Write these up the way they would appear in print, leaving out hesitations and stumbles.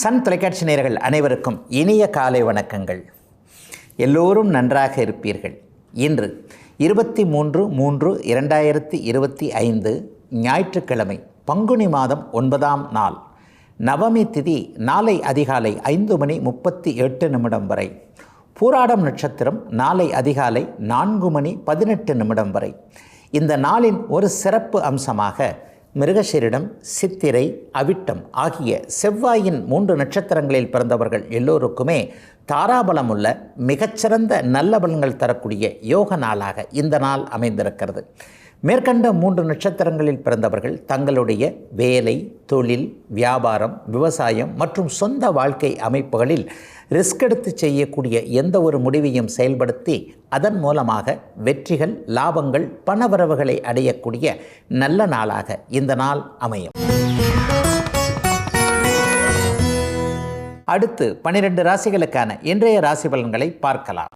Sun தொலைக்காட்சி நேயர்கள் அனைவருக்கும் இனிய காலை வணக்கங்கள். எல்லோரும் நன்றாக இருப்பீர்கள். இன்று 23/3/2025 ஞாயிற்றுக்கிழமை, பங்குனி மாதம் 9ஆம் நாள், நவமி திதி நாளை அதிகாலை 5:38 வரை, பூராடம் நட்சத்திரம் நாளை அதிகாலை 4:18 வரை. இந்த நாளின் ஒரு சிறப்பு அம்சமாக மிருகசீரிடம், சித்திரை, அவிட்டம் ஆகிய செவ்வாயின் 3 நட்சத்திரங்களில் பிறந்தவர்கள் எல்லோருக்குமே தாராபலமுள்ள மிகச்சிறந்த நல்ல பலன்கள் தரக்கூடிய யோக நாளாக இந்த நாள் அமைந்திருக்கிறது. மேற்கண்ட 3 நட்சத்திரங்களில் பிறந்தவர்கள் தங்களுடைய வேலை, தொழில், வியாபாரம், விவசாயம் மற்றும் சொந்த வாழ்க்கை அமைப்புகளில் ரிஸ்க் எடுத்து செய்யக்கூடிய எந்த ஒரு முடிவையும் செயல்படுத்தி அதன் மூலமாக வெற்றிகள், லாபங்கள், பணவரவுகளை அடையக்கூடிய நல்ல நாளாக இந்த நாள் அமையும். அடுத்து 12 ராசிகளுக்கான இன்றைய ராசி பலன்களை பார்க்கலாம்.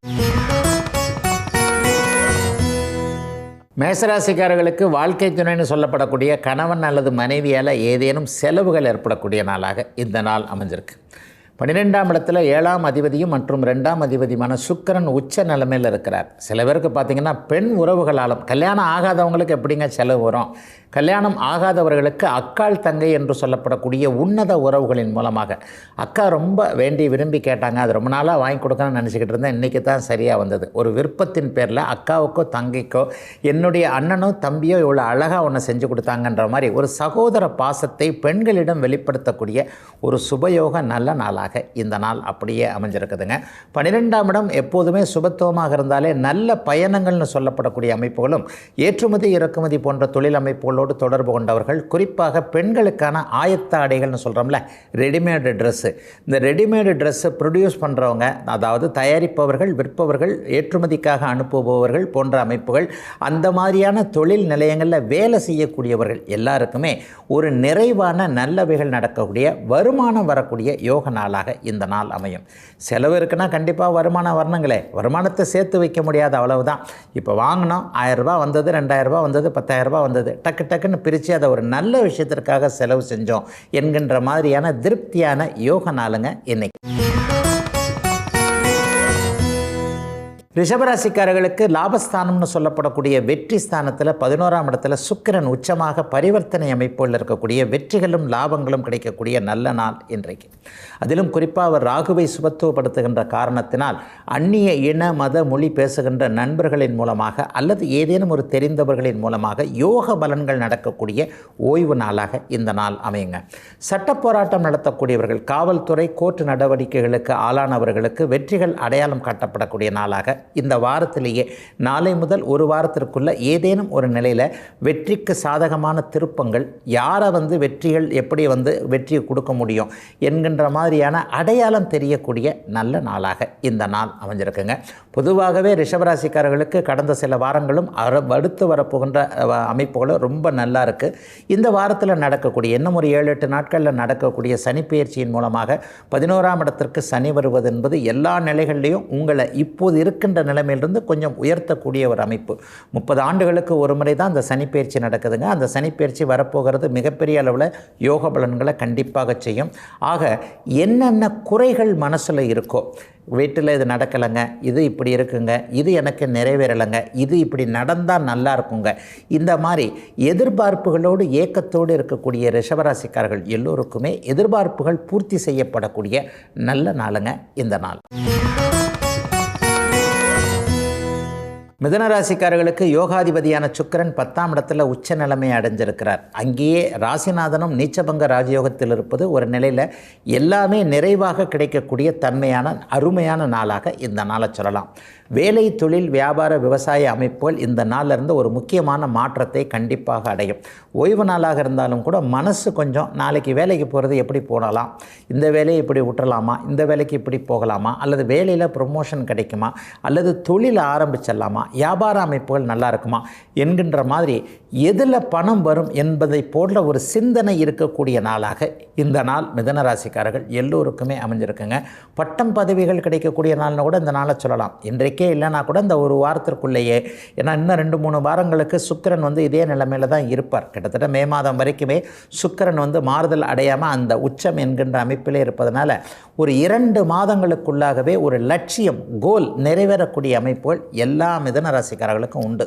மேசராசிக்காரர்களுக்கு வாழ்க்கை துணைன்னு சொல்லப்படக்கூடிய கணவன் அல்லது மனைவியால் ஏதேனும் செலவுகள் ஏற்படக்கூடிய நாளாக இந்த நாள் அமைஞ்சிருக்கு. 12ஆம் இடத்துல 7ஆம் அதிபதியும் மற்றும் 2ஆம் அதிபதியுமான சுக்கிரன் உச்ச நிலைமையில் இருக்கிறார். சில பேருக்கு பார்த்திங்கன்னா பெண் உறவுகளாலும், கல்யாணம் ஆகாதவங்களுக்கு எப்படிங்க செலவு வரும், கல்யாணம் ஆகாதவர்களுக்கு அக்காள் தங்கை என்று சொல்லப்படக்கூடிய உன்னத உறவுகளின் மூலமாக, அக்கா ரொம்ப வேண்டி விரும்பி கேட்டாங்க, அது ரொம்ப நாளாக வாங்கி கொடுக்கணும்னு நினச்சிக்கிட்டு இருந்தேன், இன்றைக்கி தான் சரியாக வந்தது. ஒரு விருப்பத்தின் பேரில் அக்காவுக்கோ தங்கைக்கோ என்னுடைய அண்ணனோ தம்பியோ இவ்வளோ அழகாக ஒன்று செஞ்சு கொடுத்தாங்கன்ற மாதிரி ஒரு சகோதர பாசத்தை பெண்களிடம் வெளிப்படுத்தக்கூடிய ஒரு சுபயோக நல்ல நாளாக இந்த நாள் அப்படியே அமைஞ்சிருக்குதுங்க. 12ஆம் இடம் எப்போதுமே சுபத்துவமாக இருந்தாலே நல்ல பயணங்கள்னு சொல்லப்படக்கூடிய அமைப்புகளும், ஏற்றுமதி இறக்குமதி போன்ற தொழில் அமைப்புகளோடு தொடர்பு கொண்டவர்கள், குறிப்பாக பெண்களுக்கான ஆயத்த ஆடைகள்னு சொல்கிறோம்ல, ரெடிமேடு ட்ரெஸ்ஸு, இந்த ரெடிமேடு ட்ரெஸ்ஸு ப்ரொடியூஸ் பண்ணுறவங்க, அதாவது தயாரிப்பவர்கள், விற்பவர்கள், ஏற்றுமதிக்காக அனுப்புபவர்கள் போன்ற அமைப்புகள், அந்த மாதிரியான தொழில் நிலையங்களில் வேலை செய்யக்கூடியவர்கள் எல்லாருக்குமே ஒரு நிறைவான நல்லவைகள் நடக்கக்கூடிய, வருமானம் வரக்கூடிய யோக நாளாக இந்த நாள் அமையும். செலவு இருக்குன்னா கண்டிப்பாக வருமானம் வரணுங்களே, வருமானத்தை சேர்த்து வைக்க முடியாத அவ்வளவுதான். இப்போ வாங்கினோம், 1000 ரூபாய் வந்தது, 2000 ரூபாய் வந்தது, 10,000 ரூபாய் வந்தது, டக்குன்னு பிரித்து அதை ஒரு நல்ல விஷயத்திற்காக செலவு செஞ்சோம் என்கின்ற மாதிரியான திருப்தியான யோக நாளுங்க இன்னைக்கு. ரிஷபராசிக்காரர்களுக்கு லாபஸ்தானம்னு சொல்லப்படக்கூடிய வெற்றி ஸ்தானத்தில் 11ஆம் இடத்துல சுக்கிரன் உச்சமாக பரிவர்த்தனை அமைப்புகளில் இருக்கக்கூடிய வெற்றிகளும் லாபங்களும் கிடைக்கக்கூடிய நல்ல நாள் இன்றைக்கு. அதிலும் குறிப்பாக அவர் ராகுவை சுபத்துவப்படுத்துகின்ற காரணத்தினால் அந்நிய இன மத மொழி பேசுகின்ற நண்பர்களின் மூலமாக அல்லது ஏதேனும் ஒரு தெரிந்தவர்களின் மூலமாக யோக பலன்கள் நடக்கக்கூடிய ஓய்வு நாளாக இந்த நாள் அமையுங்க. சட்ட போராட்டம் நடத்தக்கூடியவர்கள், காவல்துறை, கோர்ட்டு நடவடிக்கைகளுக்கு ஆளானவர்களுக்கு வெற்றிகள் அடையாளம் காட்டப்படக்கூடிய நாளாக இந்த வாரத்திலேயே நாளை முதல் ஒரு வாரத்திற்குள்ள ஏதேனும் ஒரு நிலையில் வெற்றிக்கு சாதகமான திருப்பங்கள், யாரை வெற்றிகள் எப்படி வெற்றியை கொடுக்க முடியும் என்கின்ற மாதிரியான அடையாளம் தெரியக்கூடிய நல்ல நாளாக இந்த நாள் அமைஞ்சிருக்குங்க. பொதுவாகவே ரிஷபராசிக்காரர்களுக்கு கடந்த சில வாரங்களும் அடுத்து வரப்போகின்ற அமைப்புகளும் ரொம்ப நல்லா இருக்குது. இந்த வாரத்தில் நடக்கக்கூடிய, இன்னும் ஒரு 7-8 நாட்களில் நடக்கக்கூடிய சனிப்பெயர்ச்சியின் மூலமாக 11ஆம் இடத்திற்கு சனி வருவது என்பது எல்லா நிலைகளிலையும் உங்களை இப்போது இருக்கின்ற நிலைமையிலிருந்து கொஞ்சம் உயர்த்தக்கூடிய ஒரு அமைப்பு. 30 ஆண்டுகளுக்கு ஒரு முறை தான் அந்த சனிப்பெயர்ச்சி நடக்குதுங்க. அந்த சனிப்பெயர்ச்சி வரப்போகிறது மிகப்பெரிய அளவில் யோக பலன்களை கண்டிப்பாக செய்யும். ஆக என்னென்ன குறைகள் மனசில் இருக்கோ, வீட்டில் இது நடக்கலைங்க, இது இப்படி இருக்குங்க, இது எனக்கு நிறைவேறலைங்க, இது இப்படி நடந்தால் நல்லா இருக்குங்க, இந்த மாதிரி எதிர்பார்ப்புகளோடு ஏக்கத்தோடு இருக்கக்கூடிய ரிஷபராசிக்காரர்கள் எல்லோருக்குமே எதிர்பார்ப்புகள் பூர்த்தி செய்யப்படக்கூடிய நல்ல நாளுங்க இந்த நாள். மிதுனராசிக்காரர்களுக்கு யோகாதிபதியான சுக்கிரன் 10ஆம் இடத்துல உச்ச நிலைமை அடைஞ்சிருக்கிறார். அங்கேயே ராசிநாதனும் நீச்சபங்க ராஜயோகத்தில் இருப்பது ஒரு நிலையில் எல்லாமே நிறைவாக கிடைக்கக்கூடிய தன்மையான அருமையான நாளாக இந்த நாளை சொல்லலாம். வேலை, தொழில், வியாபார, விவசாய அமைப்புகள் இந்த நாளிலிருந்து ஒரு முக்கியமான மாற்றத்தை கண்டிப்பாக அடையும். ஓய்வு நாளாக இருந்தாலும் கூட மனசு கொஞ்சம் நாளைக்கு வேலைக்கு போகிறது எப்படி போடலாம், இந்த வேலையை இப்படி விட்டுறலாமா, இந்த வேலைக்கு இப்படி போகலாமா, அல்லது வேலையில் ப்ரொமோஷன் கிடைக்குமா, அல்லது தொழில் ஆரம்பிச்சிடலாமா, வியாபார அமைப்புகள் நல்லா இருக்குமா என்கின்ற மாதிரி எதில் பணம் வரும் என்பதை போன்ற ஒரு சிந்தனை இருக்கக்கூடிய நாளாக இந்த நாள் மிதுன ராசிக்காரர்கள் எல்லோருக்குமே அமைஞ்சிருக்குங்க. பட்டம் பதவிகள் கிடைக்கக்கூடிய நாள்னு கூட இந்த நாளை சொல்லலாம். இன்றைக்கே இல்லைனா கூட இந்த ஒரு வாரத்திற்குள்ளேயே, ஏன்னா இன்னும் 2-3 வாரங்களுக்கு சுக்கிரன் இதே நிலைமையில் தான் இருப்பார். கிட்டத்தட்ட மே மாதம் வரைக்குமே சுக்கிரன் மாறுதல் அடையாமல் அந்த உச்சம் என்கின்ற அமைப்பிலே இருப்பதனால ஒரு 2 மாதங்களுக்குள்ளாகவே ஒரு லட்சியம் கோல் நிறைவேறக்கூடிய அமைப்புகள் எல்லா மிதுன ராசிக்காரர்களுக்கும் உண்டு.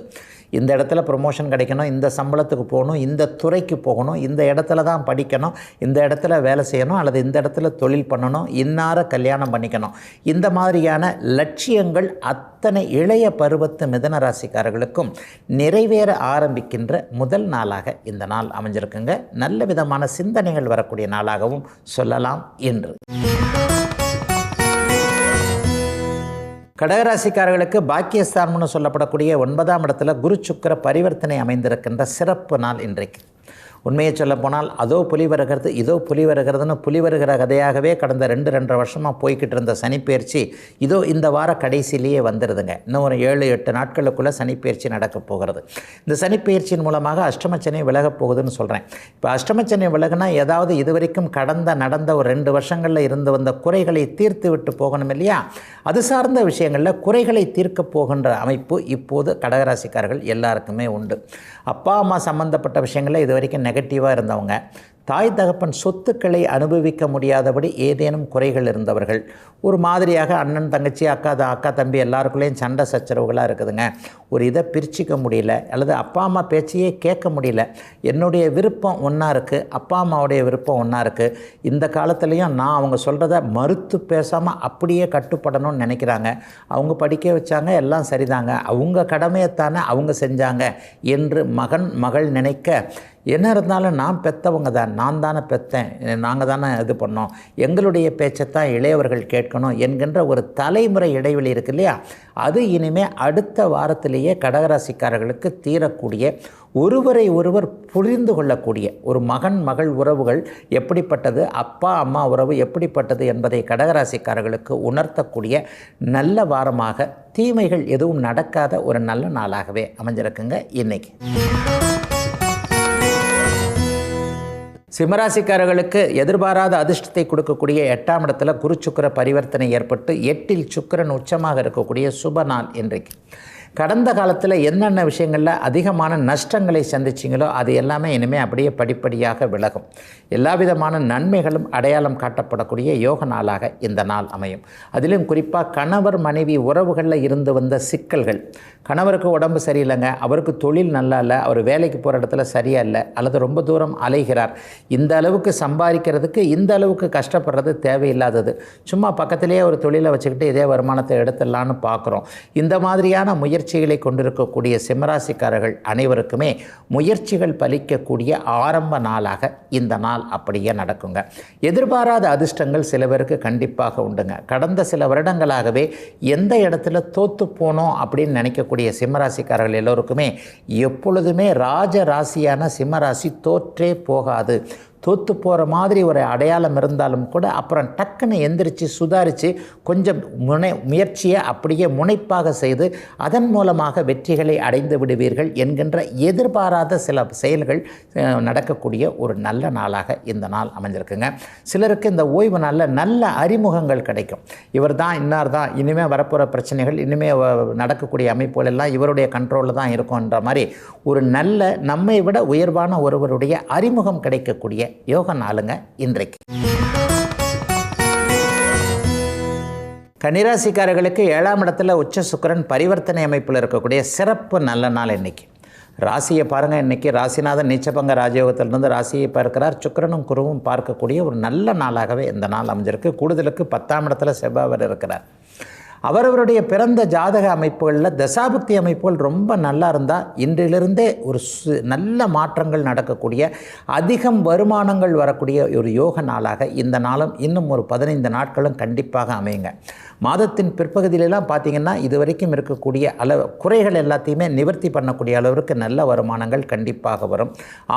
இந்த இடத்துல ப்ரொமோஷன் கிடைக்கணும், இந்த சம்பளத்துக்கு போகணும், இந்த துறைக்கு போகணும், இந்த இடத்துல தான் படிக்கணும், இந்த இடத்துல வேலை செய்யணும், அல்லது இந்த இடத்துல தொழில் பண்ணணும், இன்னார கல்யாணம் பண்ணிக்கணும், இந்த மாதிரியான லட்சியங்கள் அத்தனை இளைய பருவத்து மிதுன ராசிக்காரர்களுக்கும் நிறைவேற ஆரம்பிக்கின்ற முதல் நாளாக இந்த நாள் அமைஞ்சிருக்குங்க. நல்ல விதமான சிந்தனைகள் வரக்கூடிய நாளாகவும் சொல்லலாம் என்று. கடகராசிக்காரர்களுக்கு பாக்கியஸ்தானம்னு சொல்லப்படக்கூடிய 9ஆம் இடத்துல குரு சுக்கிர பரிவர்த்தனை அமைந்திருக்கின்ற சிறப்பு நாள் இன்றைக்கு. உண்மையை சொல்லப்போனால் அதோ புலி வருகிறது இதோ புலி வருகிறதுன்னு புலி வருகிற கதையாகவே கடந்த 2-2.5 வருஷமாக போய்கிட்டு இருந்த சனிப்பெயர்ச்சி இதோ இந்த வார கடைசியிலேயே வந்துடுதுங்க. இன்னும் ஒரு 7-8 நாட்களுக்குள்ளே சனிப்பெயர்ச்சி நடக்கப் போகிறது. இந்த சனிப்பெயர்ச்சியின் மூலமாக அஷ்டமச்சனி விலகப் போகுதுன்னு சொல்கிறேன். இப்போ அஷ்டமச்சனி விலகுனா ஏதாவது இதுவரைக்கும் நடந்த ஒரு 2 வருஷங்களில் இருந்து வந்த குறைகளை தீர்த்து விட்டு போகணும் இல்லையா? அது சார்ந்த விஷயங்களில் குறைகளை தீர்க்கப் போகின்ற அமைப்பு இப்போது கடகராசிக்காரர்கள் எல்லாருக்குமே உண்டு. அப்பா அம்மா சம்பந்தப்பட்ட விஷயங்களில் இது வரைக்கும் நெகட்டிவாக இருந்தவங்க, தாய் தகப்பன் சொத்துக்களை அனுபவிக்க முடியாதபடி ஏதேனும் குறைகள் இருந்தவர்கள், ஒரு மாதிரியாக அண்ணன் தங்கச்சி அக்கா தம்பி எல்லாருக்குள்ளேயும் சண்டை சச்சரவுகளாக இருக்குதுங்க, ஒரு இதை பிரிச்சிக்க முடியல, அல்லது அப்பா அம்மா பேச்சையே கேட்க முடியல, என்னுடைய விருப்பம் ஒன்றா இருக்குது, அப்பா அம்மாவுடைய விருப்பம் ஒன்றா இருக்குது, இந்த காலத்துலேயும் நான் அவங்க சொல்கிறத மறுத்து பேசாமல் அப்படியே கட்டுப்படணும்னு நினைக்கிறாங்க, அவங்க படிக்க வச்சாங்க எல்லாம் சரிதாங்க, அவங்க கடமையைத்தானே அவங்க செஞ்சாங்க என்று மகன் மகள் நினைக்க, என்ன இருந்தாலும் நான் பெற்றவங்க தான், நான் தானே பெற்றேன், நாங்கள் தானே இது பண்ணோம், எங்களுடைய பேச்சைத்தான் இளையவர்கள் கேட்கணும் என்கின்ற ஒரு தலைமுறை இடைவெளி இருக்கு இல்லையா? அது இனிமேல் அடுத்த வாரத்திலேயே கடகராசிக்காரர்களுக்கு தீரக்கூடிய, ஒருவரை ஒருவர் புரிந்து கொள்ளக்கூடிய ஒரு மகன் மகள் உறவுகள் எப்படிப்பட்டது, அப்பா அம்மா உறவு எப்படிப்பட்டது என்பதை கடகராசிக்காரர்களுக்கு உணர்த்தக்கூடிய நல்ல வாரமாக, தீமைகள் எதுவும் நடக்காத ஒரு நல்ல நாளாகவே அமைஞ்சிருக்குங்க இன்னைக்கு. சிம்மராசிக்காரர்களுக்கு எதிர்பாராத அதிர்ஷ்டத்தை கொடுக்கக்கூடிய 8ஆம் இடத்துல குரு சுக்கிர பரிவர்த்தனை ஏற்பட்டு 8இல் சுக்கிரன் உச்சமாக இருக்கக்கூடிய சுப நாள் இன்றைக்கு. கடந்த காலத்தில் என்னென்ன விஷயங்களில் அதிகமான நஷ்டங்களை சந்திச்சிங்களோ அது எல்லாமே இனிமேல் அப்படியே படிப்படியாக விலகும். எல்லா விதமான நன்மைகளும் அடையாளம் காட்டப்படக்கூடிய யோக நாளாக இந்த நாள் அமையும். அதிலும் குறிப்பாக கணவர் மனைவி உறவுகளில் இருந்து வந்த சிக்கல்கள், கணவருக்கு உடம்பு சரியில்லைங்க, அவருக்கு தொழில் நல்லா இல்லை, அவர் வேலைக்கு போகிற இடத்துல சரியா இல்லை, அல்லது ரொம்ப தூரம் அலைகிறார், இந்த அளவுக்கு சம்பாதிக்கிறதுக்கு இந்த அளவுக்கு கஷ்டப்படுறது தேவையில்லாதது, சும்மா பக்கத்திலேயே ஒரு தொழிலை வச்சுக்கிட்டு இதே வருமானத்தை எடுத்துடலான்னு பார்க்குறோம். இந்த மாதிரியான முயற்சிகளை கொண்டிருக்கக்கூடிய சிம்மராசிக்காரர்கள் அனைவருக்குமே முயற்சிகள் பலிக்கக்கூடிய ஆரம்ப நாளாக இந்த நாள் அப்படியே நடக்குங்க. எதிர்பாராத அதிர்ஷ்டங்கள் சில பேருக்கு கண்டிப்பாக உண்டுங்க. கடந்த சில வருடங்களாகவே எந்த இடத்துல தோற்று போனோம் அப்படின்னு நினைக்கக்கூடிய சிம்மராசிக்காரர்கள் எல்லோருக்குமே எப்பொழுதுமே ராஜ ராசியான சிம்மராசி தோற்றே போகாது. தோற்று போகிற மாதிரி ஒரு அடையாளம் இருந்தாலும் கூட அப்புறம் டக்குன்னு எந்திரிச்சு சுதாரித்து கொஞ்சம் முயற்சியை அப்படியே முனைப்பாக செய்து அதன் மூலமாக வெற்றிகளை அடைந்து விடுவீர்கள் என்கின்ற எதிர்பாராத சில செயல்கள் நடக்கக்கூடிய ஒரு நல்ல நாளாக இந்த நாள் அமைஞ்சிருக்குங்க. சிலருக்கு இந்த ஓய்வு நாளில் நல்ல அறிமுகங்கள் கிடைக்கும். இவர் தான் இன்னார் தான், இனிமேல் வரப்போகிற பிரச்சனைகள் இனிமேல் நடக்கக்கூடிய அமைப்புகள் எல்லாம் இவருடைய கண்ட்ரோலில் தான் இருக்கும்ன்ற மாதிரி ஒரு நல்ல நம்மை விட உயர்வான ஒருவருடைய அறிமுகம் கிடைக்கக்கூடிய யோக நாளுங்க இன்றைக்கு. கன்னிராசிக்காரர்களுக்கு 7ஆம் இடத்துல உச்ச சுக்கிரன் பரிவர்த்தனை அமைப்பில் இருக்கக்கூடிய சிறப்பு நல்ல நாள் இன்னைக்கு. ராசியை பாருங்கள், இன்றைக்கி ராசிநாதன் நீச்சபங்க ராஜயோகத்திலிருந்து ராசியை பார்க்கிறார். சுக்கிரனும் குருவும் பார்க்கக்கூடிய ஒரு நல்ல நாளாகவே இந்த நாள் அமைஞ்சிருக்கு. கூடுதலுக்கு 10ஆம் இடத்துல செவ்வாய் இருக்கிறார். அவரவருடைய பிறந்த ஜாதக அமைப்புகளில் தசாபுக்தி அமைப்புகள் ரொம்ப நல்லா இருந்தால் இன்றிலிருந்தே ஒரு நல்ல மாற்றங்கள் நடக்கக்கூடிய, அதிகம் வருமானங்கள் வரக்கூடிய ஒரு யோக நாளாக இந்த நாளும் இன்னும் ஒரு 15 நாட்களும் கண்டிப்பாக அமையுங்க. மாதத்தின் பிற்பகுதியிலலாம் பார்த்திங்கன்னா இது வரைக்கும் இருக்கக்கூடிய குறைகள் எல்லாத்தையுமே நிவர்த்தி பண்ணக்கூடிய அளவிற்கு நல்ல வருமானங்கள் கண்டிப்பாக வரும்.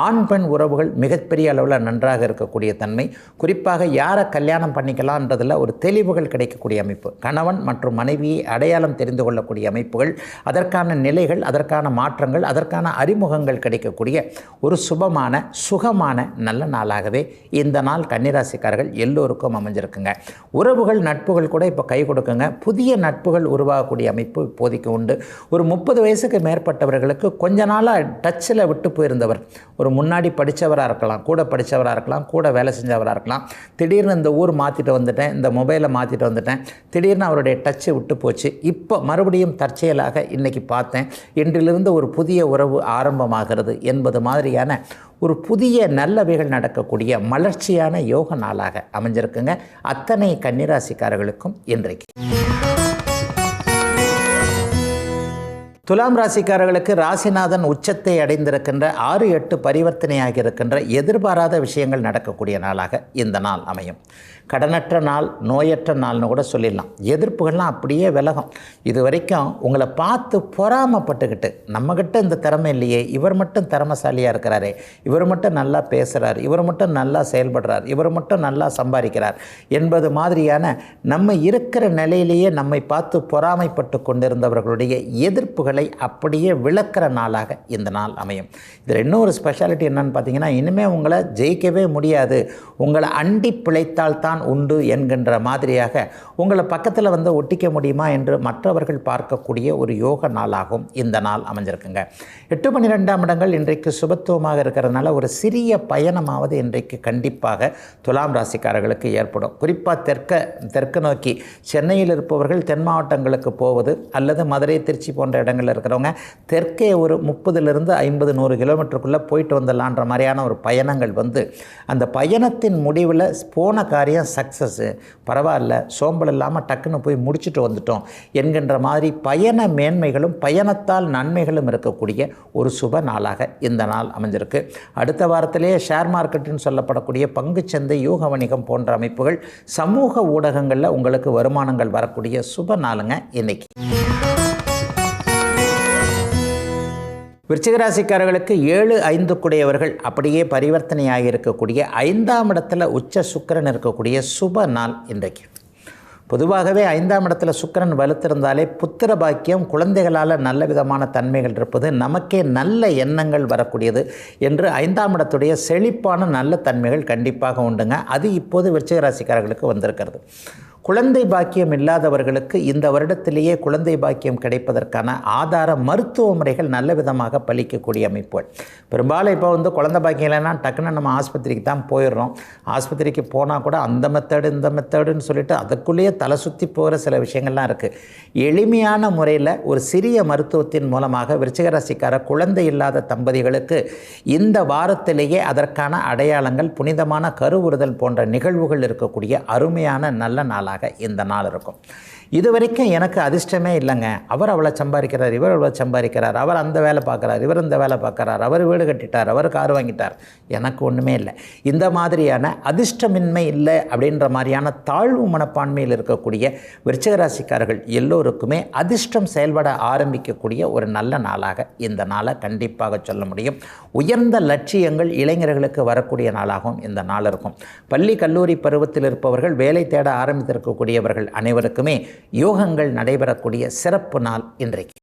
ஆண் பெண் உறவுகள் மிகப்பெரிய அளவில் நன்றாக இருக்கக்கூடிய தன்மை. குறிப்பாக யாரை கல்யாணம் பண்ணிக்கலான்றதில் ஒரு தெளிவுகள் கிடைக்கக்கூடிய அமைப்பு. கணவன் மற்றும் மனைவியை அடையாளம் தெரிந்து கொள்ளக்கூடிய அமைப்புகள், அதற்கான நிலைகள், அதற்கான மாற்றங்கள், அதற்கான அறிமுகங்கள் கிடைக்கக்கூடிய ஒரு சுபமான சுகமான நல்ல நாளாகவே இந்த நாள் கன்னிராசிக்காரர்கள் எல்லோருக்கும் அமைஞ்சிருக்குங்க. உறவுகள் நட்புகள் கூட இப்போ கை கொடுக்குங்க. புதிய நட்புகள் உருவாகக்கூடிய அமைப்பு இப்போதைக்கு உண்டு. ஒரு 30 வயசுக்கு மேற்பட்டவர்களுக்கு கொஞ்ச நாளாக டச்சில் விட்டு போயிருந்தவர், ஒரு முன்னாடி படித்தவராக இருக்கலாம், கூட படித்தவராக இருக்கலாம், கூட வேலை செஞ்சவராக இருக்கலாம், திடீர்னு இந்த ஊர் மாற்றிட்டு வந்துட்டேன், இந்த மொபைலை மாற்றிட்டு வந்துட்டேன், திடீர்னு அவருடைய டச்சு விட்டு போச்சு, இப்போ மறுபடியும் தற்செயலாக இன்றைக்கி பார்த்தேன், இன்றிலிருந்து ஒரு புதிய உறவு ஆரம்பமாகிறது என்பது மாதிரியான ஒரு புதிய நல்லவைகள் நடக்கக்கூடிய மலர்ச்சியான யோக நாளாக அமைஞ்சிருக்குங்க அத்தனை கன்னிராசிக்காரர்களுக்கும் இன்றைக்கு. துலாம் ராசிக்காரர்களுக்கு ராசிநாதன் உச்சத்தை அடைந்திருக்கின்ற 6-8 பரிவர்த்தனையாகி இருக்கின்ற எதிர்பாராத விஷயங்கள் நடக்கக்கூடிய நாளாக இந்த நாள் அமையும். கடனற்ற நாள், நோயற்ற நாள்னு கூட சொல்லிடலாம். எதிர்ப்புகள்லாம் அப்படியே விலகும். இது வரைக்கும் உங்களை பார்த்து பொறாமப்பட்டுக்கிட்டு, நம்மக்கிட்ட இந்த திறமை இல்லையே, இவர் மட்டும் திறமைசாலியாக இருக்கிறாரே, இவர் மட்டும் நல்லா பேசுகிறார், இவர் மட்டும் நல்லா செயல்படுறார், இவர் மட்டும் நல்லா சம்பாதிக்கிறார் என்பது மாதிரியான நம்ம இருக்கிற நிலையிலேயே நம்மை பார்த்து பொறாமைப்பட்டு கொண்டிருந்தவர்களுடைய எதிர்ப்புகளை அப்படியே விளக்கிற நாளாக இந்த நாள் அமையும். இதில் இன்னொரு ஸ்பெஷாலிட்டி என்னன்னு பார்த்தீங்கன்னா, இனிமேல் உங்களை ஜெயிக்கவே முடியாது, உங்களை அண்டி பிழைத்தால் தான் உண்டு என்கின்ற மாதிரியாக உங்களை பக்கத்தில் வந்து ஒட்டிக்க முடியுமா என்று மற்றவர்கள் பார்க்கக்கூடிய ஒரு யோக நாளாகவும் இந்த நாள் அமைஞ்சிருக்குங்க. 8-12 இடங்கள் இன்றைக்கு சுபத்துவமாக இருக்கிறதுனால ஒரு சிறிய பயணமாவது இன்றைக்கு கண்டிப்பாக துலாம் ராசிக்காரர்களுக்கு ஏற்படும். குறிப்பாக தெற்கு நோக்கி சென்னையில் இருப்பவர்கள் தென் மாவட்டங்களுக்கு போவது அல்லது மதுரை, திருச்சி போன்ற இடங்களில் இருக்கிறவங்க தெற்கே ஒரு 30-50-100 கிலோமீட்டருக்குள்ளே போயிட்டு வந்துடலான்ற மாதிரியான ஒரு பயணங்கள் வந்து அந்த பயணத்தின் முடிவில் போன காரியம் சக்ஸஸ்ஸு, பரவாயில்ல, சோம்பல் இல்லாமல் டக்குன்னு போய் முடிச்சுட்டு வந்துட்டோம் என்கின்ற மாதிரி பயண மேன்மைகளும் பயணத்தால் நன்மைகளும் இருக்கக்கூடிய ஒரு சுப நாளாக இந்த நாள் அமைஞ்சிருக்கு. அடுத்த வாரத்திலேயே ஷேர் மார்க்கெட்டுன்னு சொல்லப்படக்கூடிய பங்குச்சந்தை, யூக வணிகம் போன்ற அமைப்புகள், சமூக ஊடகங்களில் உங்களுக்கு வருமானங்கள் வரக்கூடிய சுப நாளுங்க இன்னைக்கு. விருச்சிகராசிக்காரர்களுக்கு 7-5 கூடியவர்கள் அப்படியே பரிவர்த்தனையாக இருக்கக்கூடிய 5ஆம் இடத்துல உச்ச சுக்கிரன் இருக்கக்கூடிய சுப நாள் இன்றைக்கு. பொதுவாகவே 5ஆம் இடத்துல சுக்கிரன் வலுத்திருந்தாலே புத்திர பாக்கியம், குழந்தைகளால் நல்ல விதமான தன்மைகள் இருப்பது, நமக்கே நல்ல எண்ணங்கள் வரக்கூடியது என்று 5ஆம் இடத்துடைய செழிப்பான நல்ல தன்மைகள் கண்டிப்பாக உண்டுங்க. அது இப்போது விருச்சிகராசிக்காரர்களுக்கு வந்திருக்கிறது. குழந்தை பாக்கியம் இல்லாதவர்களுக்கு இந்த வருடத்திலேயே குழந்தை பாக்கியம் கிடைப்பதற்கான ஆதார மருத்துவ முறைகள் நல்ல விதமாக பலிக்கக்கூடிய அமைப்புகள். பெரும்பாலும் இப்போ வந்து குழந்தை பாக்கியம் இல்லைன்னா டக்குன்னு நம்ம ஆஸ்பத்திரிக்கு தான் போயிடுறோம். ஆஸ்பத்திரிக்கு போனால் கூட அந்த மெத்தடு இந்த மெத்தடுன்னு சொல்லிட்டு அதுக்குள்ளேயே தலை சுற்றி போகிற சில விஷயங்கள்லாம் இருக்குது. எளிமையான முறையில் ஒரு சிறிய மருத்துவத்தின் மூலமாக விருச்சிகராசிக்கார குழந்தை இல்லாத தம்பதிகளுக்கு இந்த வாரத்திலேயே அதற்கான அடையாளங்கள், புனிதமான கருவுறுதல் போன்ற நிகழ்வுகள் இருக்கக்கூடிய அருமையான நல்ல நாளாக இந்த நாள் இருக்கும். இது வரைக்கும் எனக்கு அதிர்ஷ்டமே இல்லைங்க, அவர் அவ்வளோ சம்பாதிக்கிறார், இவர் அவ்வளோ சம்பாதிக்கிறார், அவர் அந்த வேலை பார்க்குறார், இவர் இந்த வேலை பார்க்குறார், அவர் வீடு கட்டிட்டார், அவர் கார் வாங்கிட்டார், எனக்கு ஒன்றுமே இல்லை, இந்த மாதிரியான அதிர்ஷ்டமின்மை இல்லை அப்படின்ற மாதிரியான தாழ்வு மனப்பான்மையில் இருக்கக்கூடிய விருச்சிகராசிக்காரர்கள் எல்லோருக்குமே அதிர்ஷ்டம் செயல்பட ஆரம்பிக்கக்கூடிய ஒரு நல்ல நாளாக இந்த நாளை கண்டிப்பாக சொல்ல முடியும். உயர்ந்த லட்சியங்கள் இளைஞர்களுக்கு வரக்கூடிய நாளாகவும் இந்த நாள் இருக்கும். பள்ளி கல்லூரி பருவத்தில் இருப்பவர்கள், வேலை தேட ஆரம்பித்திருக்கக்கூடியவர்கள் அனைவருக்குமே யோகங்கள் நடைபெறக்கூடிய சிறப்பு நாள் இன்றைக்கு.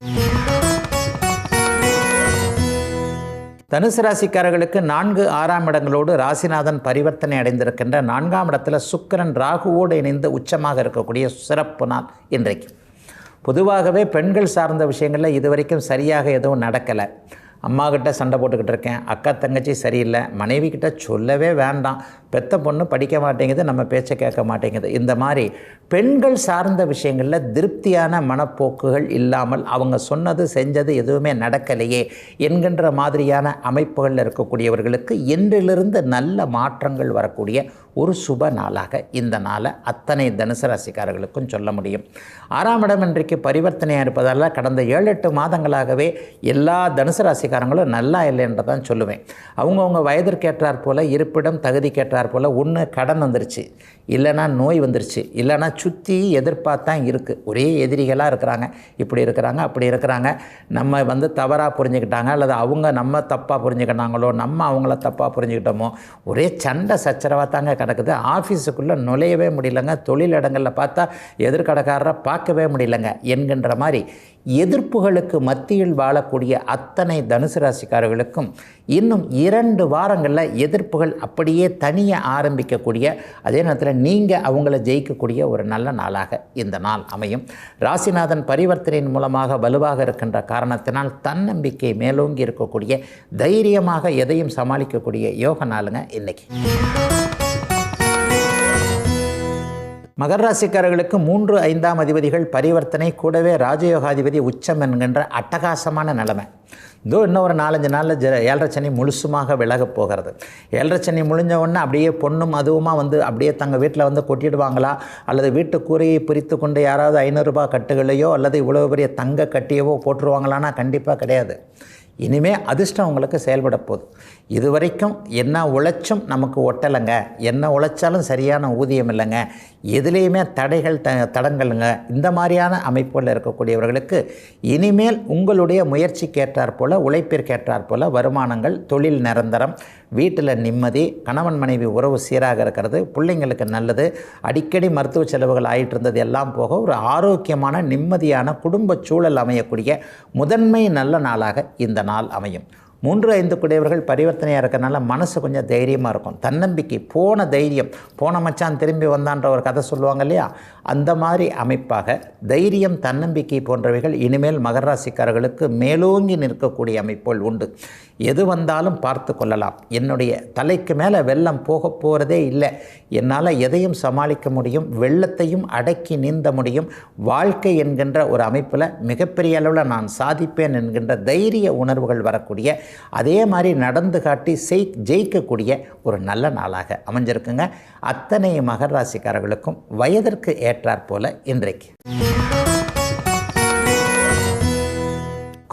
தனுசு ராசிக்காரர்களுக்கு 4-6ஆம் இடங்களோடு ராசிநாதன் பரிவர்த்தனை அடைந்திருக்கின்ற 4ஆம் இடத்துல சுக்கிரன் ராகுவோடு இணைந்து உச்சமாக இருக்கக்கூடிய சிறப்பு நாள் இன்றைக்கு. பொதுவாகவே பெண்கள் சார்ந்த விஷயங்களில் இதுவரைக்கும் சரியாக எதுவும் நடக்கலை. அம்மா கிட்ட சண்டை போட்டுக்கிட்டு இருக்கேன், அக்கா தங்கச்சி சரியில்லை, மனைவி கிட்ட சொல்லவே வேண்டாம், பெத்த பொண்ணு படிக்க மாட்டேங்குது, நம்ம பேச்சை கேட்க மாட்டேங்குது, இந்த மாதிரி பெண்கள் சார்ந்த விஷயங்களில் திருப்தியான மனப்போக்குகள் இல்லாமல் அவங்க சொன்னது செஞ்சது எதுவுமே நடக்கலையே என்கின்ற மாதிரியான அமைப்புகளில் இருக்கக்கூடியவர்களுக்கு இன்றிலிருந்து நல்ல மாற்றங்கள் வரக்கூடிய ஒரு சுப நாளாக இந்த நாளை அத்தனை தனுசு ராசிக்காரர்களுக்கும் சொல்ல முடியும். 6ஆம் இடம் இன்றைக்கு பரிவர்த்தனையாக இருப்பதால் கடந்த 7-8 மாதங்களாகவே எல்லா தனுசு ராசிக்காரங்களும் நல்லா இல்லைன்றதான் சொல்லுவேன். அவங்கவுங்க வயதிற்கேற்றார் போல், இருப்பிடம் தகுதிக்கேற்றார் போல், ஒன்று கடன் வந்துருச்சு, இல்லைனா நோய் வந்துருச்சு, இல்லைனா சுற்றி எதிர்பார்த்தான் இருக்குது. ஒரே எதிரிகளாக இருக்கிறாங்க, இப்படி இருக்கிறாங்க, அப்படி இருக்கிறாங்க. நம்ம தவறாக புரிஞ்சுக்கிட்டாங்க, அல்லது அவங்க நம்ம தப்பாக புரிஞ்சுக்கிட்டாங்களோ, நம்ம அவங்கள தப்பாக புரிஞ்சுக்கிட்டோமோ, ஒரே சண்டை சச்சரவாக தாங்க கிடக்குது. ஆஃபீஸுக்குள்ளே நுழையவே முடியலங்க, தொழில் இடங்களில் பார்த்தா எதிர்கடக்காரரை பார்க்கவே முடியலங்க என்கின்ற மாதிரி எதிர்ப்புகளுக்கு மத்தியில் வாழக்கூடிய அத்தனை தனுசு ராசிக்காரர்களுக்கும் இன்னும் 2 வாரங்களில் எதிர்ப்புகள் அப்படியே தனிய ஆரம்பிக்கக்கூடிய, அதே நேரத்தில் நீங்கள் அவங்கள ஜெயிக்கக்கூடிய ஒரு நல்ல நாளாக இந்த நாள் அமையும். ராசிநாதன் பரிவர்த்தனையின் மூலமாக வலுவாக இருக்கின்ற காரணத்தினால் தன்னம்பிக்கை மேலோங்கி இருக்கக்கூடிய, தைரியமாக எதையும் சமாளிக்கக்கூடிய யோக நாளுங்க இன்னைக்கு. மகர ராசிக்காரர்களுக்கு 3, 5ஆம் அதிபதிகள் பரிவர்த்தனை, கூடவே ராஜயோகாதிபதி உச்சம் என்கின்ற அட்டகாசமான நிலைமை. இன்னும் ஒரு 4-5 நாளில் 7.5 சனி முழுசுமாக விலகப் போகிறது. 7.5 சனி முடிஞ்ச உடனே அப்படியே பொண்ணும் அதுவுமா அப்படியே தங்கள் வீட்டில் கொட்டிடுவாங்களா, அல்லது வீட்டு கூரையை பிரித்து கொண்டு யாராவது 500 ரூபாய் கட்டுகளையோ அல்லது இவ்வளோ பெரிய தங்க கட்டியவோ போட்டுருவாங்களான்னா கண்டிப்பாக கிடையாது. இனிமேல் அதிர்ஷ்டம் உங்களுக்கு செயல்பட போகுது. இதுவரைக்கும் என்ன உழைச்சும் நமக்கு ஒட்டலைங்க, என்ன உழைச்சாலும் சரியான ஊதியம் இல்லைங்க, எதுலேயுமே தடைகள் தடங்கலுங்க, இந்த மாதிரியான அமைப்புகளில் இருக்கக்கூடியவர்களுக்கு இனிமேல் உங்களுடைய முயற்சிக்கேற்றாற் போல், உழைப்பிற்கேற்றாற் போல் வருமானங்கள், தொழில் நிரந்தரம், வீட்டில் நிம்மதி, கணவன் மனைவி உறவு சீராக இருக்கிறது, பிள்ளைங்களுக்கு நல்லது, அடிக்கடி மருத்துவ செலவுகள் ஆகிட்டு இருந்தது எல்லாம் போக ஒரு ஆரோக்கியமான நிம்மதியான குடும்ப சூழல் அமையக்கூடிய முதன்மை நல்ல நாளாக இந்த நாள் அமையும். 3, 5 கூடியவர்கள் பரிவர்த்தனையாக இருக்கிறனால மனசு கொஞ்சம் தைரியமாக இருக்கும். தன்னம்பிக்கை, போன தைரியம், போன மச்சான் திரும்பி வந்தான்ற ஒரு கதை சொல்லுவாங்க இல்லையா, அந்த மாதிரி அமைப்பாக தைரியம், தன்னம்பிக்கை போன்றவைகள் இனிமேல் மகர ராசிக்காரர்களுக்கு மேலோங்கி நிற்கக்கூடிய அமைப்புகள் உண்டு. எது வந்தாலும் பார்த்து கொள்ளலாம். என்னுடைய தலைக்கு மேலே வெள்ளம் போக போகிறதே இல்லை, என்னால் எதையும் சமாளிக்க முடியும், வெள்ளத்தையும் அடக்கி நீந்த முடியும், வாழ்க்கை என்கின்ற ஒரு அமைப்பில் மிகப்பெரிய அளவில் நான் சாதிப்பேன் என்கின்ற தைரிய உணர்வுகள் வரக்கூடிய, அதே மாதிரி நடந்து காட்டி ஜெயிக்கக்கூடிய ஒரு நல்ல நாளாக அமைஞ்சிருக்குங்க. அத்தனை மகர ராசிக்காரர்களுக்கும் வயதிற்கு ஏற்றாற் போல இன்றைக்கு.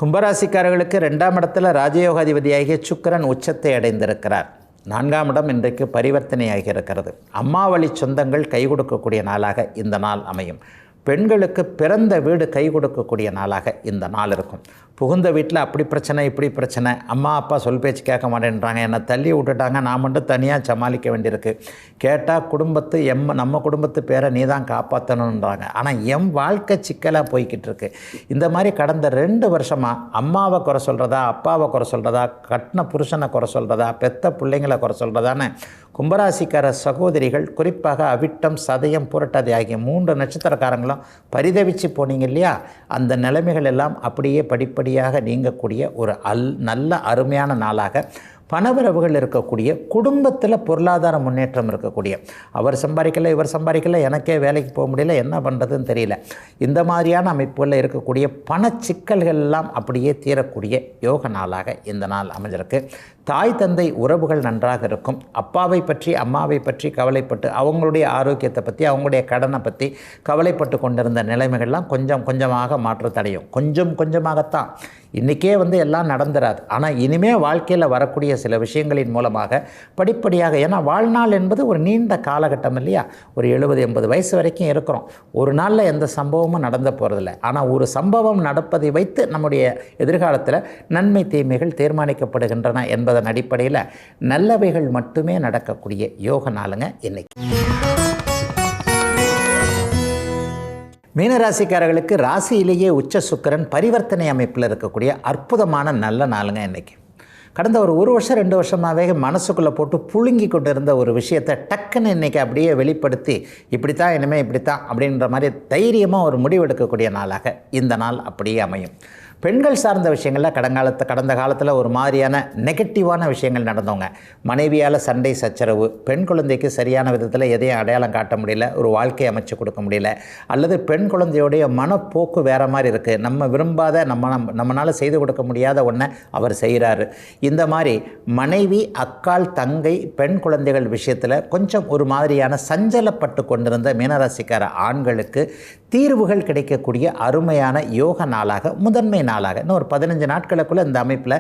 கும்பராசிக்காரர்களுக்கு 2ஆம் இடத்துல ராஜயோகாதிபதியாகிய சுக்கிரன் உச்சத்தை அடைந்திருக்கிறார். 4ஆம் இடம் இன்றைக்கு பரிவர்த்தனையாகி இருக்கிறது. அம்மா வழி சொந்தங்கள் கை கொடுக்கக்கூடிய நாளாக இந்த நாள் அமையும். பெண்களுக்கு பிறந்த வீடு கை கொடுக்கக்கூடிய நாளாக இந்த நாள் இருக்கும். புகுந்த வீட்டில் அப்படி பிரச்சனை, இப்படி பிரச்சனை, அம்மா அப்பா சொல் பேச்சு கேட்க மாட்டேன்றாங்க, என்னை தள்ளி விட்டுட்டாங்க, நான் மட்டும் தனியாக சமாளிக்க வேண்டியிருக்கு, கேட்டால் நம்ம குடும்பத்து பேரை நீ தான் காப்பாற்றணுன்றாங்க, ஆனால் என் வாழ்க்கை சிக்கலாக போய்கிட்டு இருக்கு. இந்த மாதிரி கடந்த 2 வருஷமாக அம்மாவை குறை சொல்கிறதா, அப்பாவை குறை சொல்கிறதா, கட்டின புருஷனை குறை சொல்கிறதா, பெத்த பிள்ளைங்களை குறை சொல்கிறதான்னு கும்பராசிக்கார சகோதரிகள், குறிப்பாக அவிட்டம், சதயம், புரட்டாதி ஆகிய 3 நட்சத்திரக்காரங்களும் பரிதவிச்சு போனீங்க இல்லையா, அந்த நிலைமைகள் எல்லாம் அப்படியே படிப்படியாக நீங்கக்கூடிய ஒரு நல்ல அருமையான நாளாக, பணவரவுகள் இருக்கக்கூடிய, குடும்பத்தில் பொருளாதார முன்னேற்றம் இருக்கக்கூடிய, அவர் சம்பாதிக்கல இவர் சம்பாதிக்கல, எனக்கே வேலைக்கு போக முடியல, என்ன பண்ணுறதுன்னு தெரியல, இந்த மாதிரியான அமைப்புகளில் இருக்கக்கூடிய பணச்சிக்கல்கள் எல்லாம் அப்படியே தீரக்கூடிய யோக நாளாக இந்த நாள் அமைஞ்சிருக்கு. தாய் தந்தை உறவுகள் நன்றாக இருக்கும். அப்பாவை பற்றி அம்மாவை பற்றி கவலைப்பட்டு, அவங்களுடைய ஆரோக்கியத்தை பற்றி, அவங்களுடைய கடனை பற்றி கவலைப்பட்டு கொண்டிருந்த நிலைமைகள்லாம் கொஞ்சம் கொஞ்சமாக மாற்றத்தடையும். கொஞ்சமாகத்தான், இன்றைக்கே எல்லாம் நடந்துராது. ஆனால் இனிமேல் வாழ்க்கையில் வரக்கூடிய சில விஷயங்களின் மூலமாக படிப்படியாக, ஏன்னா வாழ்நாள் என்பது ஒரு நீண்ட காலகட்டம் இல்லையா, ஒரு 70-80 வயசு வரைக்கும் இருக்கிறோம். ஒரு நாளில் எந்த சம்பவமும் நடந்து போகிறதில்ல. ஆனால் ஒரு சம்பவம் நடப்பதை வைத்து நம்முடைய எதிர்காலத்தில் நன்மை தீமைகள் தீர்மானிக்கப்படுகின்றன என்பதன் அடிப்படையில் நல்லவைகள் மட்டுமே நடக்கக்கூடிய யோக நாளுங்க இன்னைக்கு. மீனராசிக்காரர்களுக்கு ராசியிலேயே உச்ச சுக்கிரன் பரிவர்த்தனை அமைப்பில் இருக்கக்கூடிய அற்புதமான நல்ல நாளுங்க இன்றைக்கி. கடந்த ஒரு 1 வருஷம் 2 வருஷமாகவே மனசுக்குள்ளே போட்டு புழுங்கி கொண்டு இருந்த ஒரு விஷயத்தை டக்குன்னு இன்றைக்கி அப்படியே வெளிப்படுத்தி, இப்படித்தான் இனிமேல் இப்படித்தான் அப்படின்ற மாதிரி தைரியமாக ஒரு முடிவெடுக்கக்கூடிய நாளாக இந்த நாள் அப்படியே அமையும். பெண்கள் சார்ந்த விஷயங்களில் கடந்த காலத்தில் ஒரு மாதிரியான நெகட்டிவான விஷயங்கள் நடந்தவங்க, மனைவியால் சண்டை சச்சரவு, பெண் குழந்தைக்கு சரியான விதத்தில் எதையும் அடையாளம் காட்ட முடியல, ஒரு வாழ்க்கையை அமைச்சு கொடுக்க முடியல, அல்லது பெண் குழந்தையோடைய மனப்போக்கு வேறு மாதிரி இருக்குது, நம்ம விரும்பாத நம்மளால் செய்து கொடுக்க முடியாத ஒன்றை அவர் செய்கிறாரு. இந்த மாதிரி மனைவி, அக்காள், தங்கை, பெண் குழந்தைகள் விஷயத்தில் கொஞ்சம் ஒரு மாதிரியான சஞ்சலப்பட்டு கொண்டிருந்த மீனராசிக்கார ஆண்களுக்கு தீர்வுகள் கிடைக்கக்கூடிய அருமையான யோக நாளாக, முதன்மை நாளாக, இன்னும் ஒரு 15 நாட்களுக்குள்ள இந்த அமைப்பில்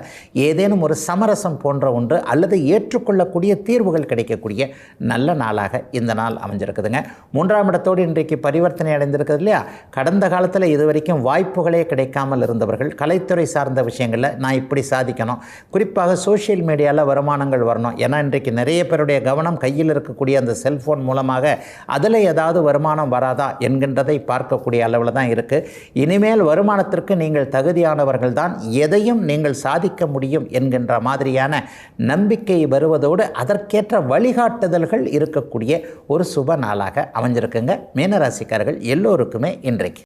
ஏதேனும் ஒரு சமரசம் போன்ற ஒன்று அல்லது ஏற்றுக்கொள்ளக்கூடிய தீர்வுகள் கிடைக்கக்கூடிய நல்ல நாளாக இந்த நாள் அமைஞ்சிருக்குதுங்க. 3ஆம் இடத்தோடு இன்றைக்கு பரிவர்த்தனை அடைந்திருக்குது இல்லையா. கடந்த காலத்தில் இதுவரைக்கும் வாய்ப்புகளே கிடைக்காமல் இருந்தவர்கள், கலைத்துறை சார்ந்த விஷயங்களில் நான் இப்படி சாதிக்கணும், குறிப்பாக சோஷியல் மீடியாவில் வருமானங்கள் வரணும், ஏன்னா இன்றைக்கு நிறைய பேருடைய கவனம் கையில் இருக்கக்கூடிய அந்த செல்ஃபோன் மூலமாக அதில் ஏதாவது வருமானம் வராதா என்கின்றதை பார்க்கக்கூடிய அளவில் தான் இருக்குது. இனிமேல் வருமானத்திற்கு நீங்கள் தகுதியானவர்கள் தான், எதையும் நீங்கள் சாதிக்க முடியும் என்கின்ற மாதிரியான நம்பிக்கை வருவதோடு அதற்கேற்ற வழிகாட்டுதல்கள் இருக்கக்கூடிய ஒரு சுப நாளாக அமைஞ்சிருக்குங்க மீனராசிக்காரர்கள் எல்லோருக்குமே இன்றைக்கு.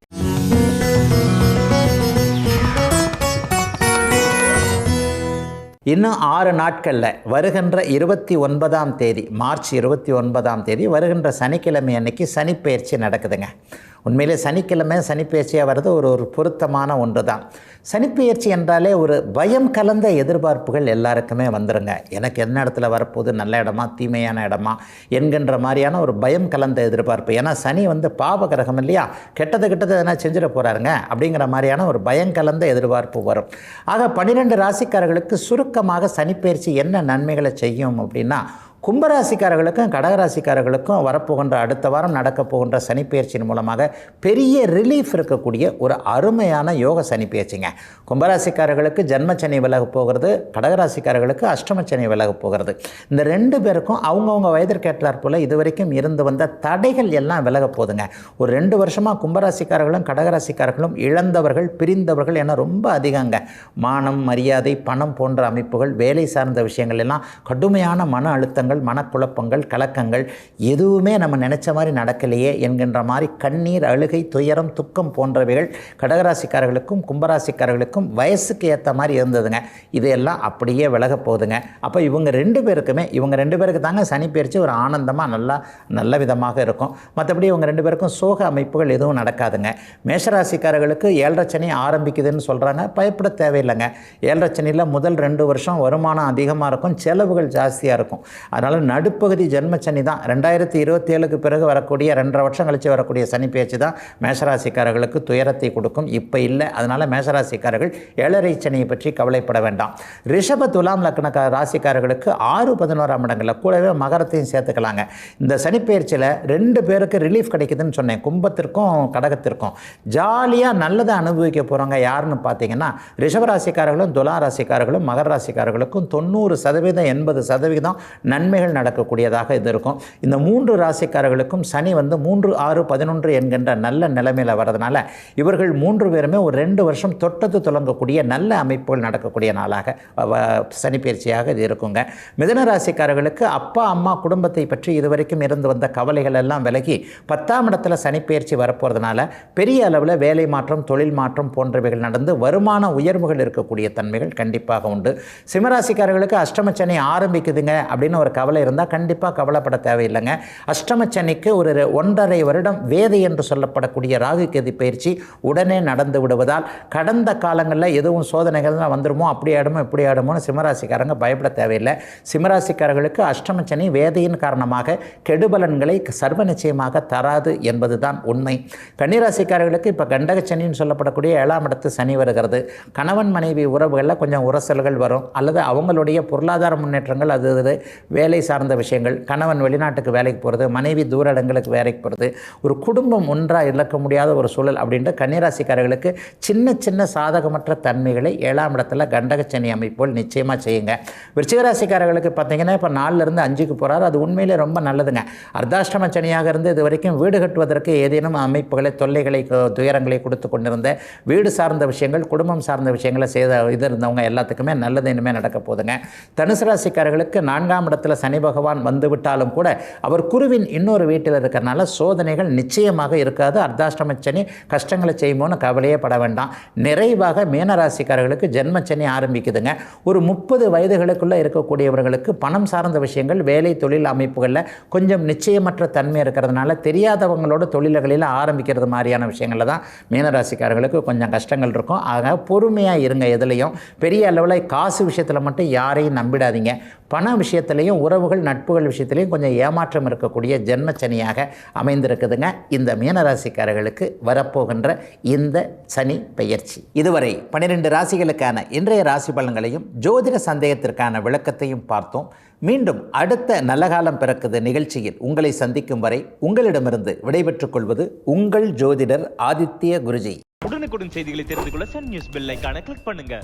இன்னும் 6 நாட்களில் வருகின்ற 29ஆம் தேதி, மார்ச் 29ஆம் தேதி வருகின்ற சனிக்கிழமை அன்னைக்கு சனிப்பெயர்ச்சி நடக்குதுங்க. உண்மையிலே சனிக்கிழமை சனிப்பெயர்ச்சியாக வர்றது ஒரு பொருத்தமான ஒன்று தான். சனிப்பெயர்ச்சி என்றாலே ஒரு பயம் கலந்த எதிர்பார்ப்புகள் எல்லாருக்குமே வந்துடுங்க. எனக்கு என்ன இடத்துல வரப்போகுது, நல்ல இடமா தீமையான இடமா என்கின்ற மாதிரியான ஒரு பயம் கலந்த எதிர்பார்ப்பு. ஏன்னா சனி பாவ கிரகம் இல்லையா, கெட்டது எதனா செஞ்சிட போகிறாருங்க அப்படிங்கிற மாதிரியான ஒரு பயம் கலந்த எதிர்பார்ப்பு வரும். ஆக 12 ராசிக்காரர்களுக்கு சுருக்கமாக சனிப்பெயர்ச்சி என்ன நன்மைகளை செய்யும் அப்படின்னா, கும்பராசிக்காரர்களுக்கும் கடகராசிக்காரர்களுக்கும் வரப்போகின்ற அடுத்த வாரம் நடக்க போகின்ற சனிப்பெயர்ச்சியின் மூலமாக பெரிய ரிலீஃப் இருக்கக்கூடிய ஒரு அருமையான யோக சனிப்பெயர்ச்சிங்க. கும்பராசிக்காரர்களுக்கு ஜென்மச்சனி விலக போகிறது, கடகராசிக்காரர்களுக்கு அஷ்டமச்சனி விலக போகிறது. இந்த 2 பேருக்கும் அவங்கவுங்க வயதிற்கேற்றாற் போல் இதுவரைக்கும் இருந்து வந்த தடைகள் எல்லாம் விலக போதுங்க. ஒரு 2 வருஷமாக கும்பராசிக்காரர்களும் கடகராசிக்காரர்களும் இழந்தவர்கள், பிரிந்தவர்கள் என ரொம்ப அதிகங்க. மானம், மரியாதை, பணம் போன்ற அமைப்புகள், வேலை சார்ந்த விஷயங்கள் எல்லாம் கடுமையான மன அழுத்தங்கள், மனக்குழப்பங்கள், கலக்கங்கள், எதுவுமே நம்ம நினைச்ச மாதிரி நடக்கலையே என்கின்ற மாதிரி கண்ணீர், அழுகை, துயரம், துக்கம் போன்றவைகள் கடகராசிக்காரர்களுக்கும் கும்பராசிக்காரர்களுக்கும் வயசுக்கு ஏற்ற மாதிரி இருந்ததுங்க. இதையெல்லாம் அப்படியே விலக போகுதுங்க. அப்போ இவங்க 2 பேருக்கு தாங்க சனி பயிற்சி ஒரு ஆனந்தமாக நல்ல விதமாக இருக்கும். மற்றபடி இவங்க 2 பேருக்கும் சோக அமைப்புகள் எதுவும் நடக்காதுங்க. மேஷராசிக்காரர்களுக்கு 7.5 சனி ஆரம்பிக்குதுன்னு சொல்கிறாங்க, பயப்பட தேவையில்லைங்க. 7.5 சனியில் முதல் 2 வருஷம் வருமானம் அதிகமாக இருக்கும், செலவுகள் ஜாஸ்தியாக இருக்கும். அதனால் நடுப்பகுதி ஜென்மச்சனி தான் 2027க்கு பிறகு வரக்கூடிய 2.5 வருஷம் கழித்து வரக்கூடிய சனி பயிற்சி தான் மேஷராசிக்காரர்களுக்கு துயரத்தை கொடுக்கும். இப்போ இல்லை. அதனால் மேஷராசிக்காரர்கள் 7.5 சனியை பற்றி கவலைப்பட வேண்டாம். ரிஷப, துலாம் லக்ன ராசிக்காரர்களுக்கு 6, 11ஆம் இடங்களில் கூடவே மகரத்தையும் சேர்த்துக்கலாங்க. இந்த சனிப்பெயர்ச்சியில் 2 பேருக்கு ரிலீஃப் கிடைக்குதுன்னு சொன்னேன், கும்பத்திற்கும் கடகத்திற்கும். ஜாலியாக நல்லதை அனுபவிக்க போகிறவங்க யாருன்னு பார்த்தீங்கன்னா, ரிஷபராசிக்காரர்களும் துலா ராசிக்காரர்களும் மகர ராசிக்காரர்களுக்கும் 90%, 80% நன்மைகள் நடக்கக்கூடியதாக இது இருக்கும். இந்த 3 ராசிக்காரர்களுக்கும் சனி 3, 6, 11 என்கின்ற நல்ல நிலைமையில் வர்றதுனால இவர்கள் 3 பேருமே ஒரு 2 வருஷம் தொட்டது தொடங்கக்கூடிய நல்ல அமைப்புகள் நடக்கக்கூடிய நாளாக சனிப்பெயர்ச்சியாக இது இருக்குங்க. மிதுன ராசிக்காரர்களுக்கு அப்பா அம்மா குடும்பத்தை பற்றி இதுவரைக்கும் இருந்து வந்த கவலைகள் எல்லாம் விலகி 10ஆம் இடத்துல சனிப்பெயர்ச்சி வரப்போகிறதுனால பெரிய அளவில் வேலை மாற்றம், தொழில் மாற்றம் போன்றவைகள் நடந்து வருமான உயர்வுகள் இருக்கக்கூடிய தன்மைகள் கண்டிப்பாக உண்டு. சிம்மராசிக்காரர்களுக்கு அஷ்டமச்சனி ஆரம்பிக்குதுங்க அப்படின்னு ஒரு கவலை இருந்தால் கண்டிப்பாக கவலைப்பட தேவையில்லைங்க. அஷ்டமச்சனிக்கு ஒரு 1.5 வருடம் வேதை என்று சொல்லப்படக்கூடிய ராகு கேது பயிற்சி உடனே நடந்து விடுவதால் கடந்த காலங்களில் எதுவும் சோதனைகள் வந்துடுமோ, அப்படி ஆடுமோ இப்படி ஆடுமோன்னு சிம்மராசிக்காரங்க பயப்பட தேவையில்லை. சிம்மராசிக்காரர்களுக்கு அஷ்டமச்சனி வேதையின் காரணமாக கெடுபலன்களை சர்வ நிச்சயமாக தராது என்பது தான் உண்மை. கன்னிராசிக்காரர்களுக்கு இப்போ கண்டகச்சனின்னு சொல்லப்படக்கூடிய 7ஆம் இடத்து சனி வருகிறது. கணவன் மனைவி உறவுகளில் கொஞ்சம் உரசல்கள் வரும், அல்லது அவங்களுடைய பொருளாதார முன்னேற்றங்கள், அது வேலை சார்ந்த விஷயங்கள், கணவன் வெளிநாட்டுக்கு வேலைக்கு போகிறது, மனைவி தூர இடங்களுக்கு வேலைக்கு போகிறது, ஒரு குடும்பம் ஒன்றாக இழக்க முடியாத ஒரு சூழல் அப்படின்ட்டு கன்னிராசிக்காரர்களுக்கு சின்ன சாதகமற்ற தன்மைகளை 7ஆம் இடத்துல கண்டகச்சனி அமைப்போல் நிச்சயமாக செய்யுங்க. விருச்சிகராசிக்காரர்களுக்கு பார்த்தீங்கன்னா இப்போ 4லிருந்து 5க்கு போகிறார், அது உண்மையிலே ரொம்ப நல்லதுங்க. அர்த்தாஷ்டம சனியாக இருந்து இது வரைக்கும் வீடு கட்டுவதற்கு ஏதேனும் அமைப்புகளை, தொல்லைகளை, துயரங்களை கொடுத்து கொண்டிருந்த வீடு சார்ந்த விஷயங்கள், குடும்பம் சார்ந்த விஷயங்களை செய்த இது இருந்தவங்க எல்லாத்துக்குமே நல்லது இனிமேல் நடக்க போதுங்க. தனுசு ராசிக்காரர்களுக்கு 4ஆம் இடத்துல இடத்துல சனி பகவான் வந்து விட்டாலும் கூட அவர் குருவின் இன்னொரு வீட்டில் இருக்கிறனால சோதனைகள் நிச்சயமாக இருக்காது. அர்த்தாஷ்டம சனி கஷ்டங்களை செய்யுமோன்னு கவலையே பட வேண்டாம். நிறைவாக மீனராசிக்காரர்களுக்கு ஜென்மச்சனி ஆரம்பிக்குதுங்க. ஒரு 30 வயதுகளுக்குள்ளே இருக்கக்கூடியவர்களுக்கு பணம் சார்ந்த விஷயங்கள், வேலை தொழில் அமைப்புகளில் கொஞ்சம் நிச்சயமற்ற தன்மை இருக்கிறதுனால தெரியாதவங்களோட தொழில்களில் ஆரம்பிக்கிறது மாதிரியான விஷயங்களில் தான் மீனராசிக்காரர்களுக்கு கொஞ்சம் கஷ்டங்கள் இருக்கும். ஆக பொறுமையாக இருங்க. எதுலேயும் பெரிய அளவில் காசு விஷயத்தில் மட்டும் யாரையும் நம்பிடாதீங்க. பண விஷயத்திலையும் உறவுகள் நட்புகள் விஷயத்திலையும் கொஞ்சம் ஏமாற்றம் இருக்கக்கூடிய ஜென்மச்சனியாக அமைந்திருக்குதுங்க இந்த மீனராசிக்காரர்களுக்கு வரப்போகின்ற இந்த சனி பெயர்ச்சி. இதுவரை 12 ராசிகளுக்கான இன்றைய ராசி பலன்களையும் ஜோதிட சந்தேகத்திற்கான விளக்கத்தையும் பார்த்தோம். மீண்டும் அடுத்த நல்ல காலம் பிறக்குது நிகழ்ச்சியில் உங்களை சந்திக்கும் வரை உங்களிடமிருந்து விடைபெற்றுக் கொள்வது உங்கள் ஜோதிடர் ஆதித்ய குருஜி. உடனுக்குடன் செய்திகளை தெரிந்து கொள்ள சன் நியூஸ் பெல் ஐகானை கிளிக் பண்ணுங்க.